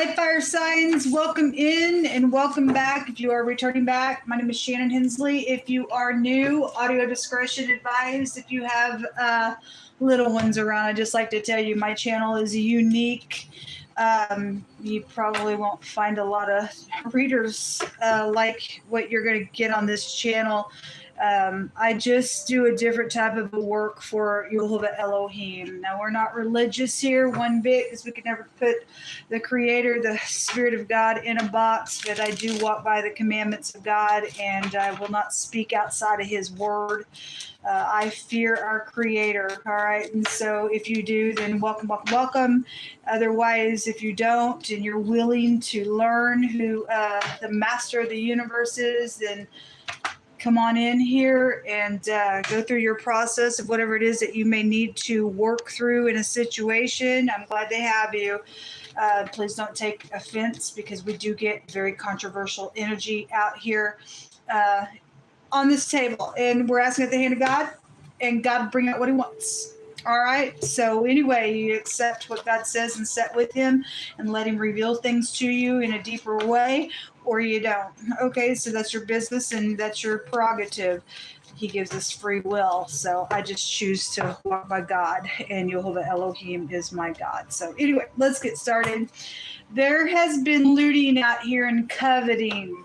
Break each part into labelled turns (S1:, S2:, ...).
S1: Hi, fire signs. Welcome in and welcome back. If you are returning back, my name is Shannon Hensley. If you are new, audio discretion advised. If you have little ones around, I'd just like to tell you my channel is unique. You probably won't find a lot of readers like what you're going to get on this channel. I just do a different type of work for YHVH's Elohim. Now, we're not religious here one bit, because we could never put the Creator, the Spirit of God, in a box, but I do walk by the commandments of God, and I will not speak outside of His Word. I fear our Creator, all right? And so if you do, then welcome, welcome, welcome. Otherwise, if you don't and you're willing to learn who the Master of the Universe is, then come on in here and go through your process of whatever it is that you may need to work through in a situation. I'm glad they have you. Please don't take offense, because we do get very controversial energy out here on this table. And we're asking at the hand of God, and God will bring out what He wants. All right. So anyway, you accept what God says and sit with Him and let Him reveal things to you in a deeper way, or you don't. Okay. So that's your business and that's your prerogative. He gives us free will. So I just choose to walk by God, and YHVH's Elohim is my God. So anyway, let's get started. There has been looting out here and coveting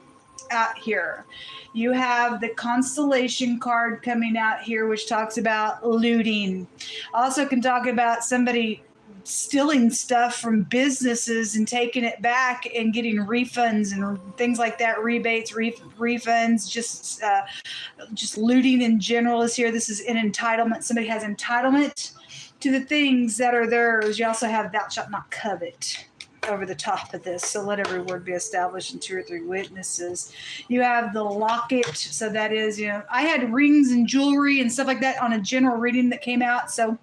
S1: out here. You have the constellation card coming out here, which talks about looting. Also can talk about somebody stealing stuff from businesses and taking it back and getting refunds and things like that, rebates, refunds, just looting in general is here. This is an entitlement. Somebody has entitlement to the things that are theirs. You also have thou shalt not covet over the top of this. So let every word be established in 2 or 3 witnesses. You have the locket. So that is, I had rings and jewelry and stuff like that on a general reading that came out. So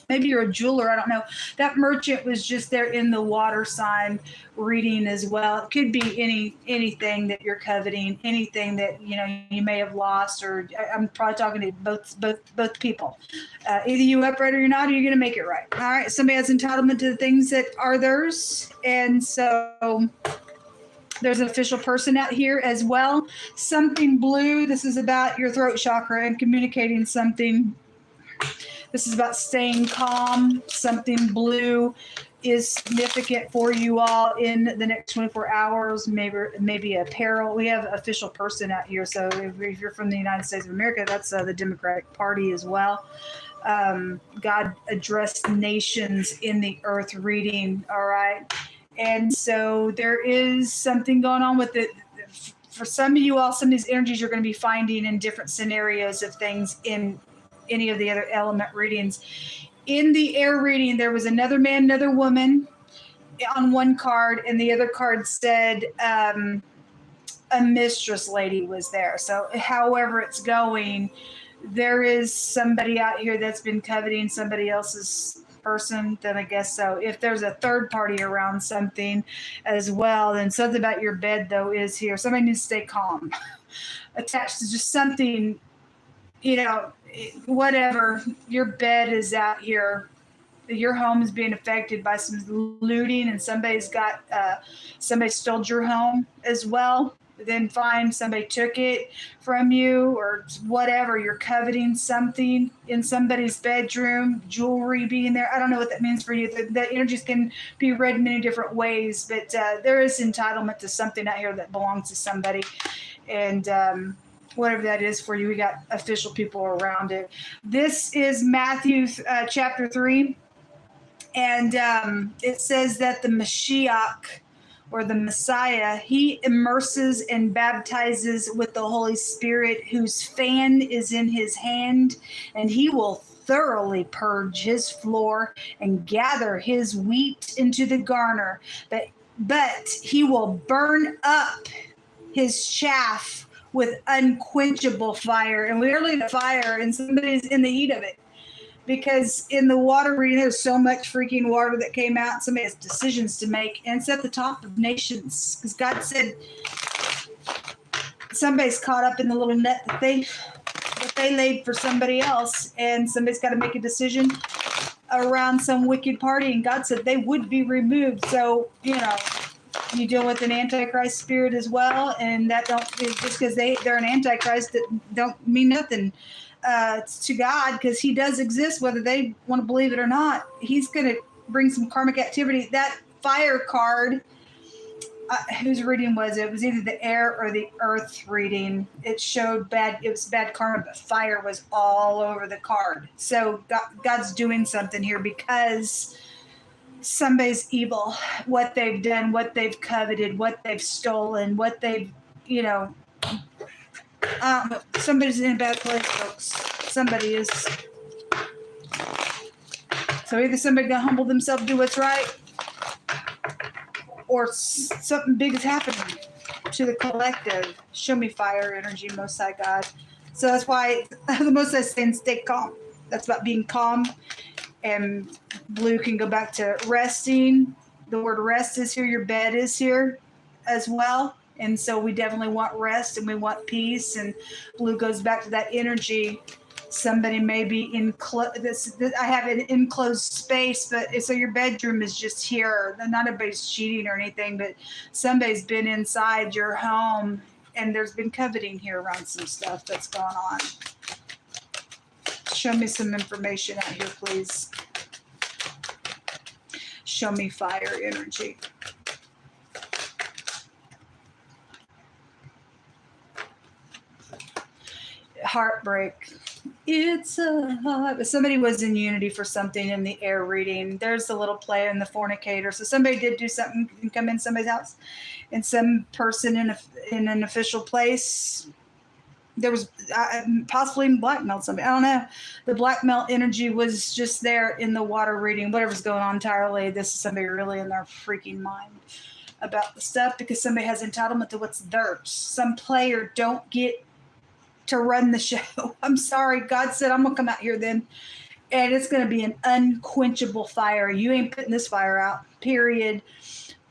S1: maybe you're a jeweler. I don't know. That merchant was just there in the water sign reading as well. It could be anything that you're coveting, anything that you may have lost, or I'm probably talking to both people. Either you upright or you're not, or you're going to make it right. All right. Somebody has entitlement to the things that are theirs, and so there's an official person out here as well. Something blue. This is about your throat chakra and communicating something. This is about staying calm. Something blue is significant for you all in the next 24 hours, maybe a peril. We have an official person out here. So if you're from the United States of America, that's the Democratic Party as well. God addressed nations in the earth reading. All right. And so there is something going on with it. For some of you all, some of these energies you're going to be finding in different scenarios of things in any of the other element readings. In the air reading, there was another man, another woman on one card, and the other card said a mistress lady was there. So however it's going, there is somebody out here that's been coveting somebody else's person, then I guess so. If there's a third party around something as well, then something about your bed, though, is here. Somebody needs to stay calm. Attached to just something, whatever, your bed is out here, your home is being affected by some looting, and somebody stole your home as well. Then fine, somebody took it from you or whatever. You're coveting something in somebody's bedroom, jewelry being there. I don't know what that means for you. The energies can be read in many different ways, but there is entitlement to something out here that belongs to somebody, and whatever that is for you, we got official people around it. This is Matthew chapter 3, and it says that the Mashiach, or the Messiah, He immerses and baptizes with the Holy Spirit, whose fan is in His hand, and He will thoroughly purge His floor and gather His wheat into the garner, but He will burn up His chaff with unquenchable fire. And we are lit a fire, and somebody's in the heat of it. Because in the water reading, there's so much freaking water that came out. Somebody has decisions to make, and it's at the top of nations. Because God said somebody's caught up in the little net that they laid for somebody else, and somebody's got to make a decision around some wicked party, and God said they would be removed. So, you deal with an Antichrist spirit as well, and that don't just because they're an Antichrist that don't mean nothing to God, because he does exist whether they want to believe it or not. He's going to bring some karmic activity. That fire card, whose reading was it? It was either the air or the earth reading. It showed bad. It was bad karma, but fire was all over the card. So God's doing something here because somebody's evil. What they've done, what they've coveted, what they've stolen, what they've, somebody's in a bad place, folks. Somebody is. So either somebody gonna humble themselves, do what's right, or something big is happening to the collective. Show me fire energy, Most High God. So that's why the Most High is saying stay calm. That's about being calm. And blue can go back to resting. The word rest is here. Your bed is here as well. And so we definitely want rest and we want peace. And blue goes back to that energy. Somebody may be I have an enclosed space, but so your bedroom is just here. Not everybody's cheating or anything, but somebody's been inside your home and there's been coveting here around some stuff that's gone on. Show me some information out here, please. Show me fire energy. Heartbreak. It's somebody was in unity for something in the air reading. There's the little player and the fornicator. So somebody did do something and come in somebody's house, and some person in an official place. There was possibly blackmailed somebody. I don't know. The blackmail energy was just there in the water reading. Whatever's going on entirely, this is somebody really in their freaking mind about the stuff because somebody has entitlement to what's theirs. Some player don't get to run the show. I'm sorry. God said, I'm going to come out here then. And it's going to be an unquenchable fire. You ain't putting this fire out, period.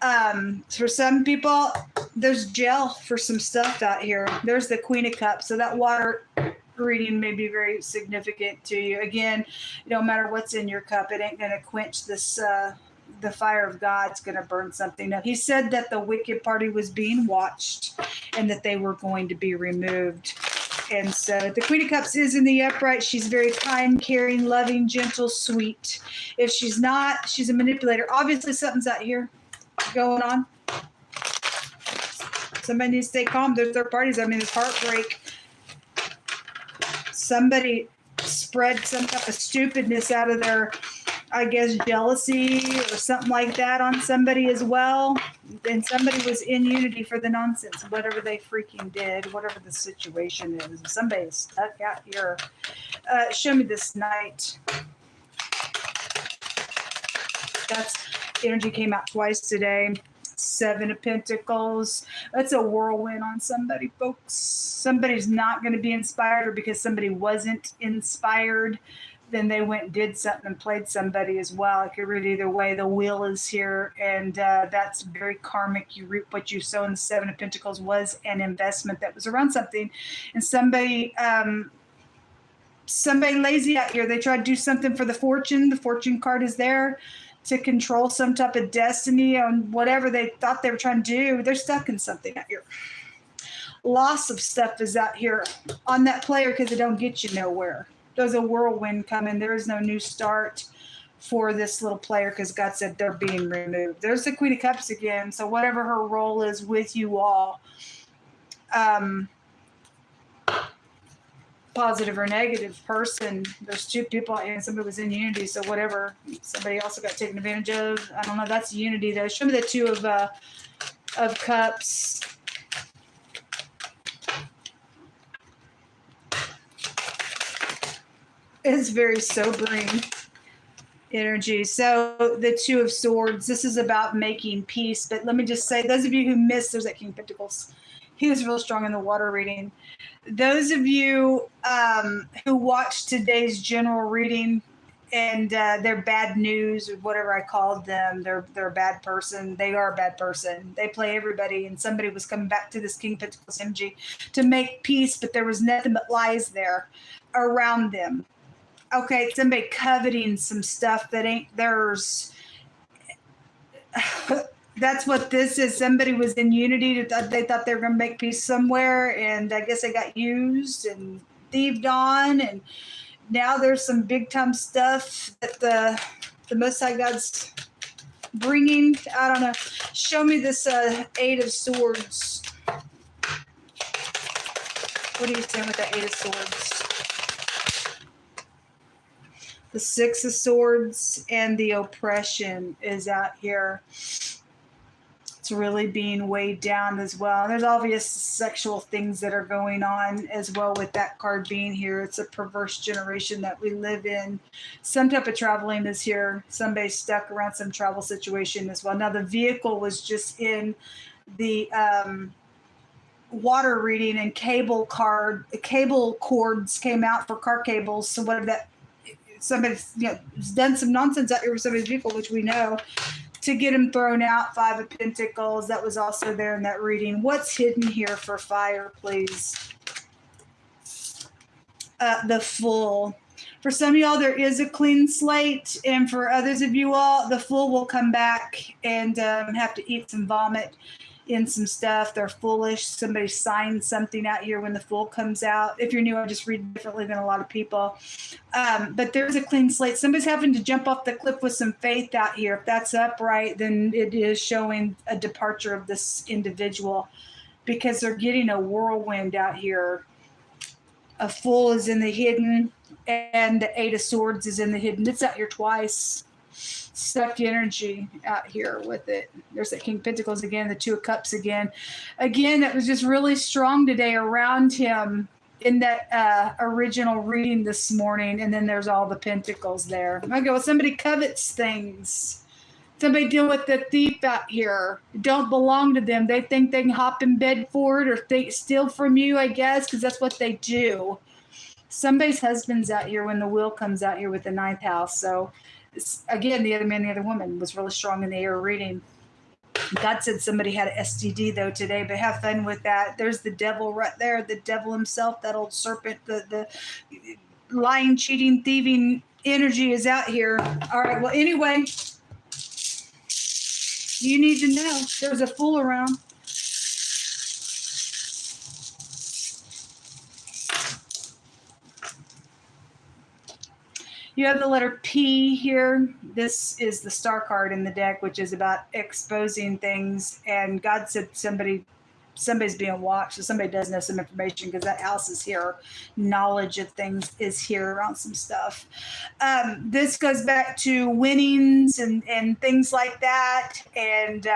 S1: For some people, there's jail for some stuff out here. There's the Queen of Cups. So that water reading may be very significant to you. Again, no matter what's in your cup, it ain't going to quench this, the fire of God's going to burn something up. He said that the wicked party was being watched and that they were going to be removed. And so the Queen of Cups is in the upright. She's very kind, caring, loving, gentle, sweet. If she's not, she's a manipulator. Obviously, something's out here going on. Somebody needs to stay calm. There's third parties. I mean, it's heartbreak. Somebody spread some type of stupidness out of their, I guess, jealousy or something like that on somebody as well. And somebody was in unity for the nonsense, whatever they freaking did, whatever the situation is. Somebody is stuck out here. Show me this night. That's energy came out twice today. 7 of Pentacles. That's a whirlwind on somebody, folks. Somebody's not going to be inspired, or because somebody wasn't inspired, then they went and did something and played somebody as well. It could read either way. The wheel is here, and that's very karmic. You reap what you sow. And the 7 of Pentacles was an investment that was around something. And somebody lazy out here. They tried to do something for the fortune. The fortune card is there to control some type of destiny on whatever they thought they were trying to do. They're stuck in something out here. Loss of stuff is out here on that player because it don't get you nowhere. There's a whirlwind coming. There is no new start for this little player because God said they're being removed. There's the Queen of Cups again. So whatever her role is with you all, positive or negative person, there's 2 people and somebody was in unity. So whatever, somebody also got taken advantage of. I don't know. That's unity though. Show me the 2 of Cups. It's very sobering energy. So the 2 of Swords, this is about making peace. But let me just say, those of you who missed, there's that King of Pentacles. He was real strong in the water reading. Those of you who watched today's general reading and their bad news or whatever I called them, they're a bad person. They are a bad person. They play everybody. And somebody was coming back to this King of Pentacles energy to make peace, but there was nothing but lies there around them. Okay, somebody coveting some stuff that ain't theirs. That's what this is. Somebody was in unity. They thought they were going to make peace somewhere, and I guess they got used and thieved on, and now there's some big time stuff that the Most High God's bringing. I don't know. Show me this Eight of Swords. What are you saying with the Eight of Swords? The Six of Swords and the oppression is out here. It's really being weighed down as well. There's obvious sexual things that are going on as well with that card being here. It's a perverse generation that we live in. Some type of traveling is here. Somebody's stuck around some travel situation as well. Now the vehicle was just in the water reading, and cable cords came out for car cables. So whatever that, somebody's done some nonsense out here with somebody's vehicle, which we know, to get him thrown out. Five of Pentacles, that was also there in that reading. What's hidden here for fire, please? The Fool. For some of y'all, there is a clean slate, and for others of you all, the Fool will come back and have to eat some vomit in some stuff. They're foolish. Somebody signed something out here when the Fool comes out. If you're new, I just read differently than a lot of people. But there's a clean slate. Somebody's having to jump off the cliff with some faith out here. If that's upright, then it is showing a departure of this individual, because they're getting a whirlwind out here. A Fool is in the hidden, and the Eight of Swords is in the hidden. It's out here twice. Stuck energy out here with it. There's that King of Pentacles again, the Two of Cups again. Again, that was just really strong today around him in that original reading this morning. And then there's all the Pentacles there. Okay, well, somebody covets things. Somebody deal with the thief out here. Don't belong to them. They think they can hop in bed for it or steal from you, I guess, because that's what they do. Somebody's husband's out here when the Wheel comes out here with the ninth house. So again, the other man, the other woman was really strong in the air reading. God said somebody had an STD though today, but have fun with that. There's the devil right there, the devil himself, that old serpent, the lying, cheating, thieving energy is out here. All right, well, anyway, you need to know there's a Fool around. You have the letter P here. This is the Star card in the deck, which is about exposing things. And God said somebody's being watched. So somebody does know some information, because that house is here. Knowledge of things is here around some stuff. This goes back to winnings and things like that. And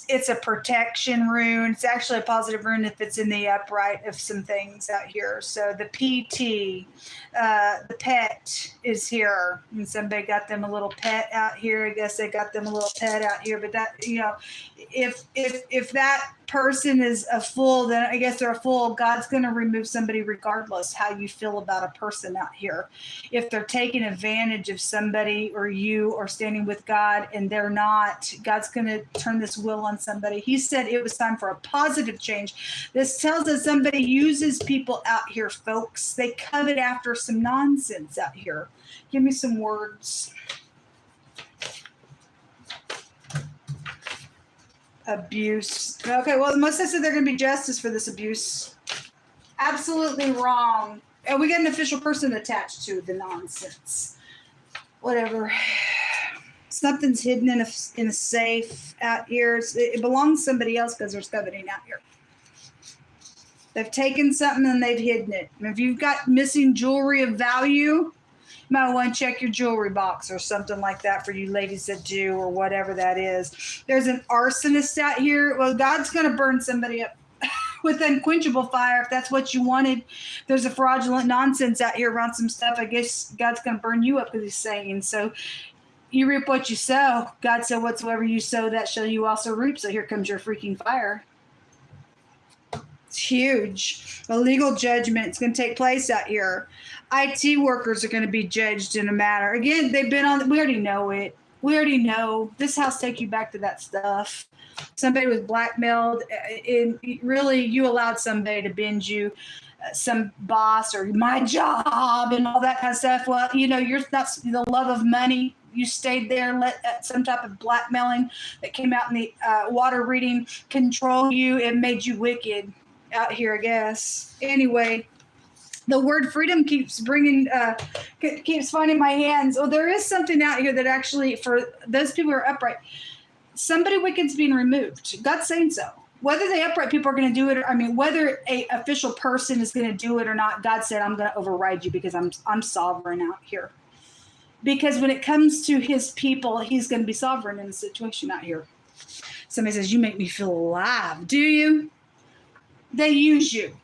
S1: it's a protection rune. It's actually a positive rune if it's in the upright of some things out here. So the PT, the pet is here. And somebody got them a little pet out here. I guess they got them a little pet out here. But that, if that person is a Fool, then I guess they're a Fool. God's going to remove somebody regardless how you feel about a person out here. If they're taking advantage of somebody or you or standing with God and they're not, God's going to turn this wheel on somebody. He said it was time for a positive change. This tells us somebody uses people out here, folks. They covet after some nonsense out here. Give me some words. Abuse. Okay, well, most of said they're going to be justice for this abuse. Absolutely wrong. And we got an official person attached to the nonsense. Whatever. Something's hidden in a safe out here. It belongs to somebody else because there's coveting out here. They've taken something and they've hidden it. And if you've got missing jewelry of value, you might want to check your jewelry box or something like that for you ladies that do, or whatever that is. There's an arsonist out here. Well, God's going to burn somebody up with unquenchable fire if that's what you wanted. There's a fraudulent nonsense out here around some stuff. I guess God's going to burn you up, because he's saying. So you reap what you sow. God said, whatsoever you sow, that shall you also reap. So here comes your freaking fire. It's huge. A legal judgment is going to take place out here. IT workers are going to be judged in a matter. Again, they've been on, we already know it. We already know. This house take you back to that stuff. Somebody was blackmailed. And really, you allowed somebody to bend you, some boss or my job and all that kind of stuff. Well, you're not, the love of money you stayed there and let some type of blackmailing that came out in the water reading control you. It made you wicked out here, I guess. Anyway, the word freedom keeps keeps finding my hands. Oh, there is something out here that actually, for those people who are upright, somebody wicked's being removed. God's saying so. Whether the upright people are going to do it, whether a official person is going to do it or not, God said, I'm going to override you because I'm sovereign out here. Because when it comes to his people, he's going to be sovereign in the situation out here. Somebody says, you make me feel alive. Do you? They use you.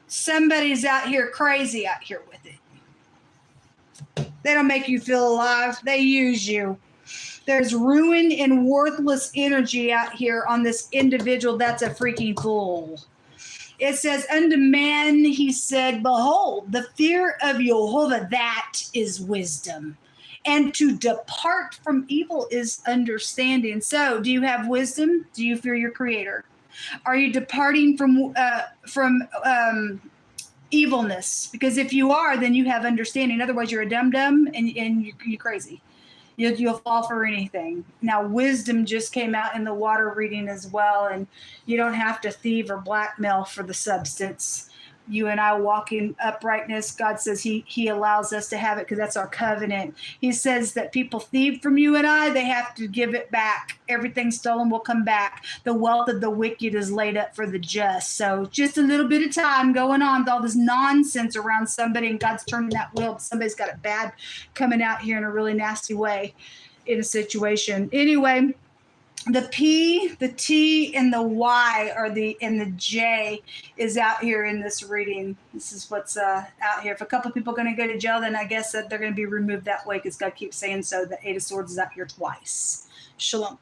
S1: Somebody's out here crazy out here with it. They don't make you feel alive. They use you. There's ruin and worthless energy out here on this individual that's a freaking fool. It says, unto man he said, behold, the fear of Jehovah, that is wisdom. And to depart from evil is understanding. So, do you have wisdom? Do you fear your creator? Are you departing from evilness? Because if you are, then you have understanding. Otherwise, you're a dum-dum and you're crazy. You'll fall for anything. Now, wisdom just came out in the water reading as well, and you don't have to thieve or blackmail for the substance. You and I walk in uprightness. God says he allows us to have it because that's our covenant. He says that people thieve from you and I, they have to give it back. Everything stolen will come back. The wealth of the wicked is laid up for the just. So just a little bit of time going on with all this nonsense around somebody, and God's turning that wheel. Somebody's got it bad coming out here in a really nasty way in a situation. Anyway, the P, the T, and the Y and the J is out here in this reading. This is what's out here. If a couple of people are going to go to jail, then I guess that they're going to be removed that way because God keeps saying so. The Eight of Swords is out here twice. Shalom.